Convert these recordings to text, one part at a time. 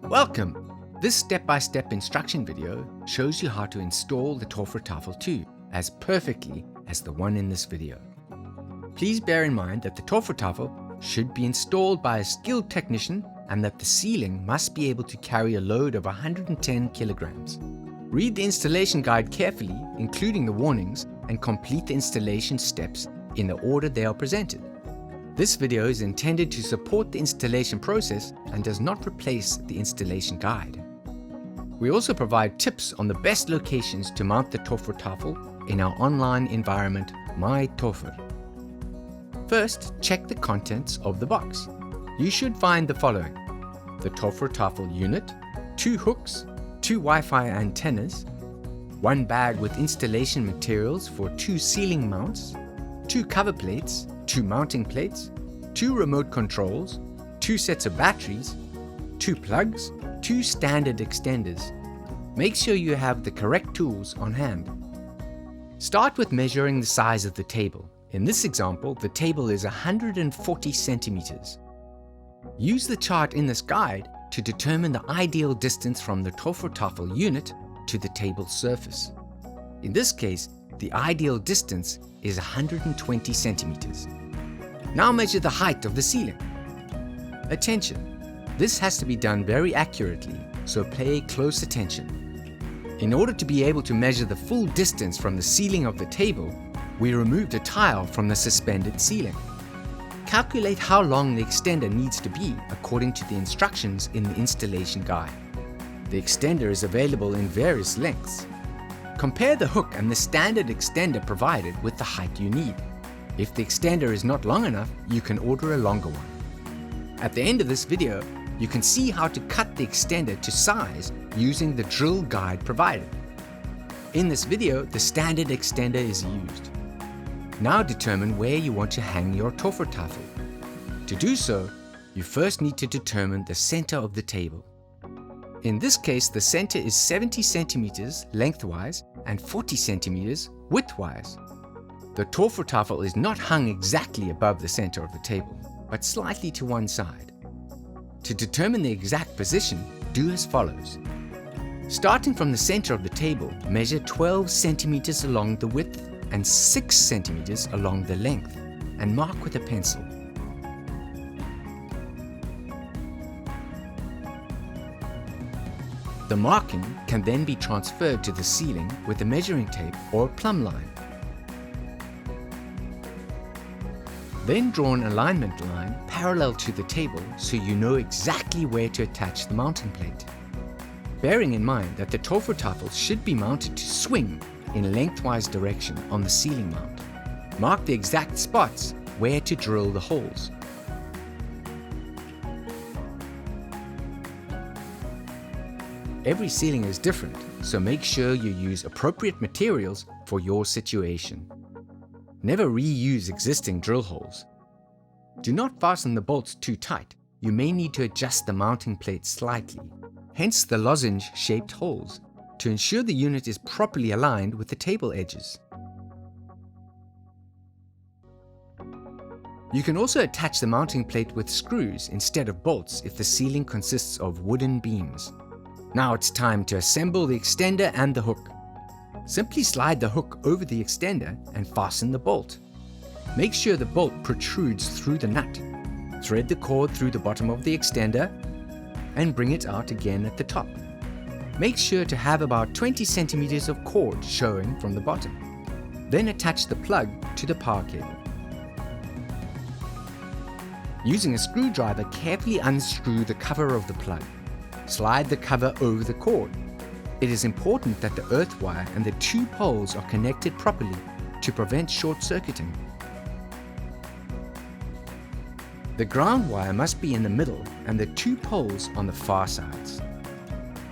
Welcome! This step-by-step instruction video shows you how to install the Tovertafel 2 as perfectly as the one in this video. Please bear in mind that the Tovertafel should be installed by a skilled technician and that the ceiling must be able to carry a load of 110 kilograms. Read the installation guide carefully, including the warnings, and complete the installation steps in the order they are presented. This video is intended to support the installation process and does not replace the installation guide. We also provide tips on the best locations to mount the Tovertafel in our online environment, My Tover. First, check the contents of the box. You should find the following: the Tovertafel unit, 2 hooks, 2 Wi-Fi antennas, 1 bag with installation materials for 2 ceiling mounts, 2 cover plates, 2 mounting plates, 2 remote controls, 2 sets of batteries, 2 plugs, 2 standard extenders. Make sure you have the correct tools on hand. Start with measuring the size of the table. In this example, the table is 140 centimeters. Use the chart in this guide to determine the ideal distance from the Tovertafel unit to the table's surface. In this case, the ideal distance is 120 centimeters. Now measure the height of the ceiling. Attention! This has to be done very accurately, so pay close attention. In order to be able to measure the full distance from the ceiling of the table, we removed a tile from the suspended ceiling. Calculate how long the extender needs to be according to the instructions in the installation guide. The extender is available in various lengths. Compare the hook and the standard extender provided with the height you need. If the extender is not long enough, you can order a longer one. At the end of this video, you can see how to cut the extender to size using the drill guide provided. In this video, the standard extender is used. Now determine where you want to hang your Tovertafel. To do so, you first need to determine the center of the table. In this case, the center is 70 centimeters lengthwise and 40 centimeters widthwise. The Tovertafel is not hung exactly above the center of the table, but slightly to one side. To determine the exact position, do as follows. Starting from the center of the table, measure 12 centimeters along the width and 6 centimeters along the length, and mark with a pencil. The marking can then be transferred to the ceiling with a measuring tape or plumb line. Then draw an alignment line parallel to the table so you know exactly where to attach the mounting plate. Bearing in mind that the Tovertafel should be mounted to swing in a lengthwise direction on the ceiling mount, mark the exact spots where to drill the holes. Every ceiling is different, so make sure you use appropriate materials for your situation. Never reuse existing drill holes. Do not fasten the bolts too tight. You may need to adjust the mounting plate slightly, hence the lozenge-shaped holes, to ensure the unit is properly aligned with the table edges. You can also attach the mounting plate with screws instead of bolts if the ceiling consists of wooden beams. Now it's time to assemble the extender and the hook. Simply slide the hook over the extender and fasten the bolt. Make sure the bolt protrudes through the nut. Thread the cord through the bottom of the extender and bring it out again at the top. Make sure to have about 20 centimeters of cord showing from the bottom. Then attach the plug to the power cable. Using a screwdriver, carefully unscrew the cover of the plug. Slide the cover over the cord. It is important that the earth wire and the 2 poles are connected properly to prevent short-circuiting. The ground wire must be in the middle and the 2 poles on the far sides.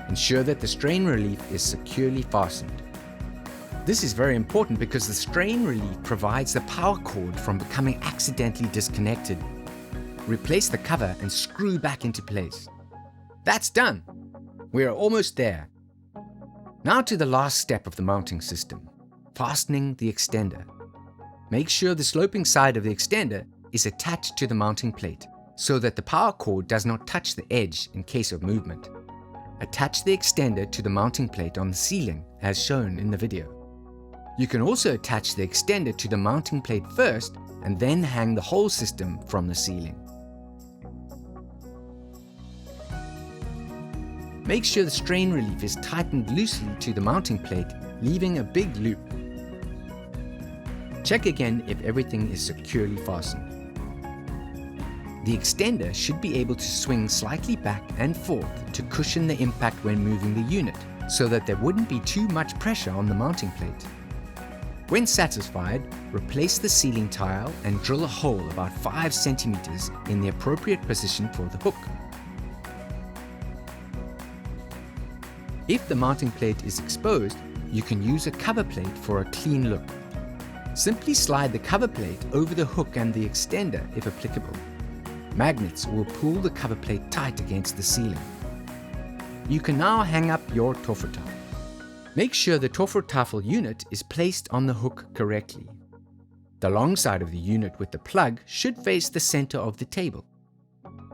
Ensure that the strain relief is securely fastened. This is very important because the strain relief provides the power cord from becoming accidentally disconnected. Replace the cover and screw back into place. That's done! We are almost there. Now to the last step of the mounting system, fastening the extender. Make sure the sloping side of the extender is attached to the mounting plate so that the power cord does not touch the edge in case of movement. Attach the extender to the mounting plate on the ceiling as shown in the video. You can also attach the extender to the mounting plate first and then hang the whole system from the ceiling. Make sure the strain relief is tightened loosely to the mounting plate, leaving a big loop. Check again if everything is securely fastened. The extender should be able to swing slightly back and forth to cushion the impact when moving the unit, so that there wouldn't be too much pressure on the mounting plate. When satisfied, replace the ceiling tile and drill a hole about 5 centimeters in the appropriate position for the hook. If the mounting plate is exposed, you can use a cover plate for a clean look. Simply slide the cover plate over the hook and the extender if applicable. Magnets will pull the cover plate tight against the ceiling. You can now hang up your Tovertafel. Make sure the Tovertafel unit is placed on the hook correctly. The long side of the unit with the plug should face the center of the table.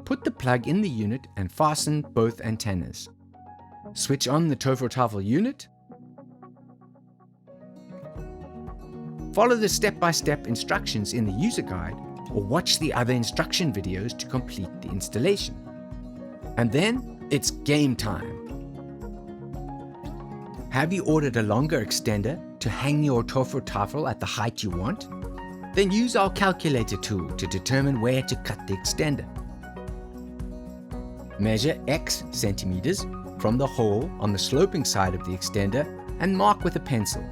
Put the plug in the unit and fasten both antennas. Switch on the Tovertafel unit. Follow the step-by-step instructions in the user guide or watch the other instruction videos to complete the installation. And then it's game time. Have you ordered a longer extender to hang your Tovertafel at the height you want? Then use our calculator tool to determine where to cut the extender. Measure X centimeters from the hole on the sloping side of the extender and mark with a pencil.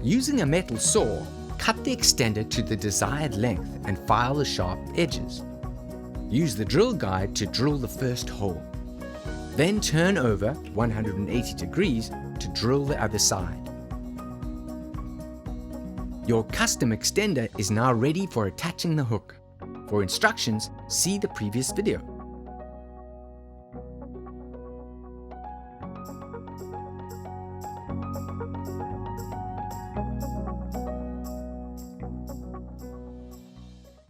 Using a metal saw, cut the extender to the desired length and file the sharp edges. Use the drill guide to drill the first hole. Then turn over 180 degrees to drill the other side. Your custom extender is now ready for attaching the hook. For instructions, see the previous video.